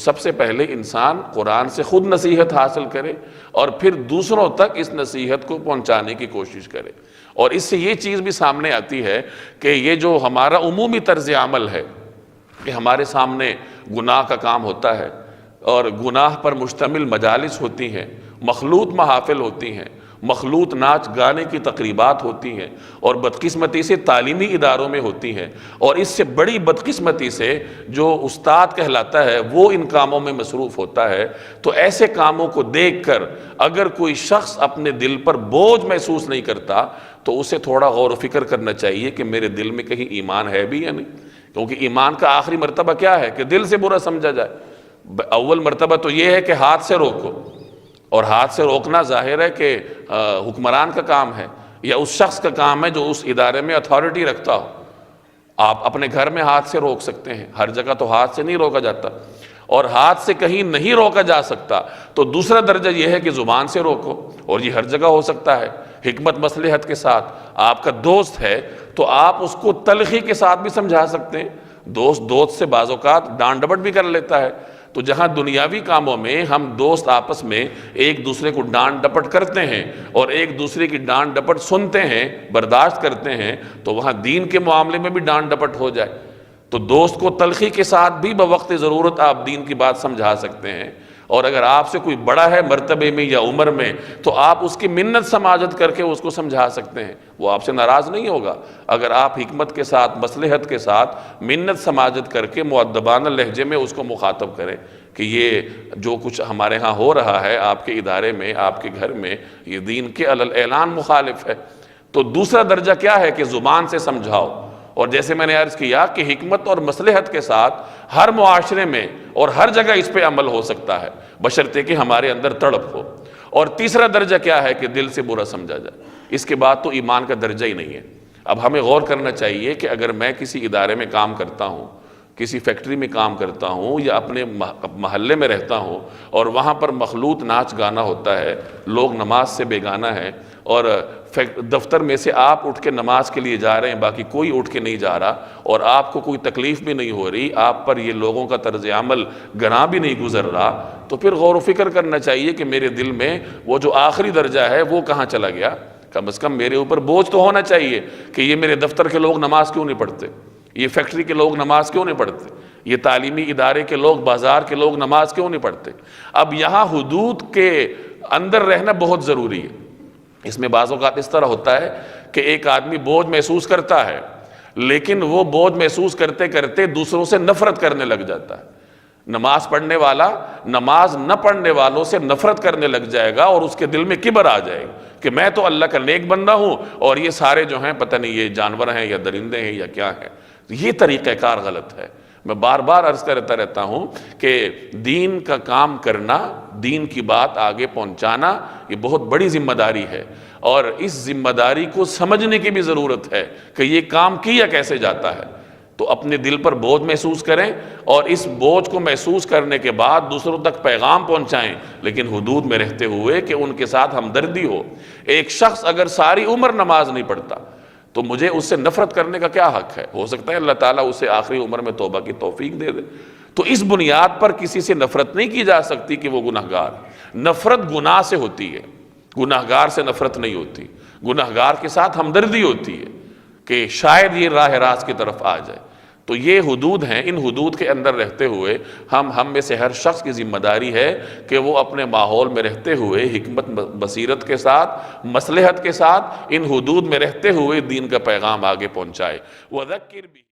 سب سے پہلے انسان قرآن سے خود نصیحت حاصل کرے اور پھر دوسروں تک اس نصیحت کو پہنچانے کی کوشش کرے۔ اور اس سے یہ چیز بھی سامنے آتی ہے کہ یہ جو ہمارا عمومی طرز عمل ہے کہ ہمارے سامنے گناہ کا کام ہوتا ہے اور گناہ پر مشتمل مجالس ہوتی ہیں، مخلوط محافل ہوتی ہیں، مخلوط ناچ گانے کی تقریبات ہوتی ہیں، اور بدقسمتی سے تعلیمی اداروں میں ہوتی ہیں، اور اس سے بڑی بدقسمتی سے جو استاد کہلاتا ہے وہ ان کاموں میں مصروف ہوتا ہے، تو ایسے کاموں کو دیکھ کر اگر کوئی شخص اپنے دل پر بوجھ محسوس نہیں کرتا تو اسے تھوڑا غور و فکر کرنا چاہیے کہ میرے دل میں کہیں ایمان ہے بھی یا نہیں، کیونکہ ایمان کا آخری مرتبہ کیا ہے کہ دل سے برا سمجھا جائے۔ اول مرتبہ تو یہ ہے کہ ہاتھ سے روکو، اور ہاتھ سے روکنا ظاہر ہے کہ حکمران کا کام ہے یا اس شخص کا کام ہے جو اس ادارے میں اتھارٹی رکھتا ہو۔ آپ اپنے گھر میں ہاتھ سے روک سکتے ہیں، ہر جگہ تو ہاتھ سے نہیں روکا جاتا، اور ہاتھ سے کہیں نہیں روکا جا سکتا تو دوسرا درجہ یہ ہے کہ زبان سے روکو، اور یہ ہر جگہ ہو سکتا ہے حکمت مصلحت کے ساتھ۔ آپ کا دوست ہے تو آپ اس کو تلخی کے ساتھ بھی سمجھا سکتے ہیں، دوست سے بعض اوقات ڈانٹ ڈپٹ بھی کر لیتا ہے، تو جہاں دنیاوی کاموں میں ہم دوست آپس میں ایک دوسرے کو ڈانٹ ڈپٹ کرتے ہیں اور ایک دوسرے کی ڈانٹ ڈپٹ سنتے ہیں، برداشت کرتے ہیں، تو وہاں دین کے معاملے میں بھی ڈانٹ ڈپٹ ہو جائے تو دوست کو تلخی کے ساتھ بھی بوقت ضرورت آپ دین کی بات سمجھا سکتے ہیں۔ اور اگر آپ سے کوئی بڑا ہے مرتبے میں یا عمر میں تو آپ اس کی منت سماجت کر کے اس کو سمجھا سکتے ہیں، وہ آپ سے ناراض نہیں ہوگا اگر آپ حکمت کے ساتھ مصلحت کے ساتھ منت سماجت کر کے مؤدبانہ لہجے میں اس کو مخاطب کریں کہ یہ جو کچھ ہمارے ہاں ہو رہا ہے آپ کے ادارے میں، آپ کے گھر میں، یہ دین کے علی الاعلان مخالف ہے۔ تو دوسرا درجہ کیا ہے کہ زبان سے سمجھاؤ، اور جیسے میں نے عرض کیا کہ حکمت اور مصلحت کے ساتھ ہر معاشرے میں اور ہر جگہ اس پہ عمل ہو سکتا ہے بشرطے کہ ہمارے اندر تڑپ ہو۔ اور تیسرا درجہ کیا ہے کہ دل سے برا سمجھا جائے، اس کے بعد تو ایمان کا درجہ ہی نہیں ہے۔ اب ہمیں غور کرنا چاہیے کہ اگر میں کسی ادارے میں کام کرتا ہوں، کسی فیکٹری میں کام کرتا ہوں یا اپنے محلے میں رہتا ہوں اور وہاں پر مخلوط ناچ گانا ہوتا ہے، لوگ نماز سے بیگانہ ہیں، اور دفتر میں سے آپ اٹھ کے نماز کے لیے جا رہے ہیں، باقی کوئی اٹھ کے نہیں جا رہا، اور آپ کو کوئی تکلیف بھی نہیں ہو رہی، آپ پر یہ لوگوں کا طرز عمل گناہ بھی نہیں گزر رہا، تو پھر غور و فکر کرنا چاہیے کہ میرے دل میں وہ جو آخری درجہ ہے وہ کہاں چلا گیا۔ کم از کم میرے اوپر بوجھ تو ہونا چاہیے کہ یہ میرے دفتر کے لوگ نماز کیوں نہیں پڑھتے، یہ فیکٹری کے لوگ نماز کیوں نہیں پڑھتے، یہ تعلیمی ادارے کے لوگ، بازار کے لوگ نماز کیوں نہیں پڑھتے۔ اب یہاں حدود کے اندر رہنا بہت ضروری ہے۔ اس میں بعض اوقات اس طرح ہوتا ہے کہ ایک آدمی بوجھ محسوس کرتا ہے لیکن وہ بوجھ محسوس کرتے کرتے دوسروں سے نفرت کرنے لگ جاتا ہے۔ نماز پڑھنے والا نماز نہ پڑھنے والوں سے نفرت کرنے لگ جائے گا، اور اس کے دل میں کبر آ جائے گا کہ میں تو اللہ کا نیک بندہ ہوں اور یہ سارے جو ہیں پتہ نہیں یہ جانور ہیں یا درندے ہیں یا کیا ہیں۔ یہ طریقہ کار غلط ہے۔ میں بار بار عرض کرتا رہتا ہوں کہ دین کا کام کرنا، دین کی بات آگے پہنچانا، یہ بہت بڑی ذمہ داری ہے، اور اس ذمہ داری کو سمجھنے کی بھی ضرورت ہے کہ یہ کام کیا کیسے جاتا ہے۔ تو اپنے دل پر بوجھ محسوس کریں، اور اس بوجھ کو محسوس کرنے کے بعد دوسروں تک پیغام پہنچائیں، لیکن حدود میں رہتے ہوئے کہ ان کے ساتھ ہمدردی ہو۔ ایک شخص اگر ساری عمر نماز نہیں پڑھتا تو مجھے اس سے نفرت کرنے کا کیا حق ہے؟ ہو سکتا ہے اللہ تعالیٰ اسے آخری عمر میں توبہ کی توفیق دے دے۔ تو اس بنیاد پر کسی سے نفرت نہیں کی جا سکتی کہ وہ گناہگار۔ نفرت گناہ سے ہوتی ہے، گناہگار سے نفرت نہیں ہوتی۔ گناہگار کے ساتھ ہمدردی ہوتی ہے کہ شاید یہ راہ راست کی طرف آ جائے۔ تو یہ حدود ہیں، ان حدود کے اندر رہتے ہوئے ہم میں سے ہر شخص کی ذمہ داری ہے کہ وہ اپنے ماحول میں رہتے ہوئے حکمت بصیرت کے ساتھ، مصلحت کے ساتھ، ان حدود میں رہتے ہوئے دین کا پیغام آگے پہنچائے۔ وَذَكِّرْ بِهِ